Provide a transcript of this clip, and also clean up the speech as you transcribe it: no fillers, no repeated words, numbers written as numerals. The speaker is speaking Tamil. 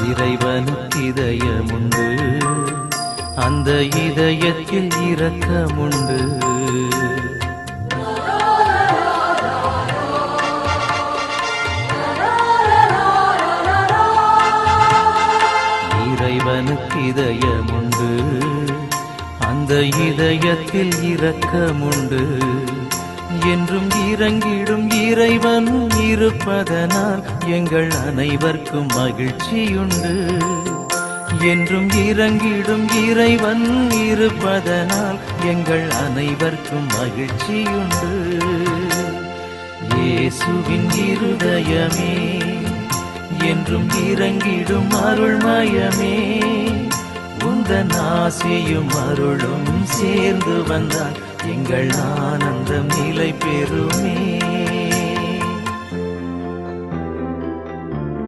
இறைவனுக்கு இதயமுண்டு, அந்த இதயத்தில் இரக்கமுண்டு. இறைவனுக்கு இதயமுண்டு, அந்த இதயத்தில் இரக்கமுண்டு. என்றும் இறங்கிடும் இறைவன் இருப்பதனால் எங்கள் அனைவருக்கும் மகிழ்ச்சியுண்டு. என்றும் இறங்கிடும் இறைவன் இருப்பதனால் எங்கள் அனைவருக்கும் மகிழ்ச்சியுண்டு. இயேசுவின் இருதயமே, என்றும் இறங்கிடும் அருள்மயமே, உந்தன் ஆசையும் அருளும் சேர்ந்து வந்தால் எங்கள் ஆனந்தம் நிலை பெறுமே.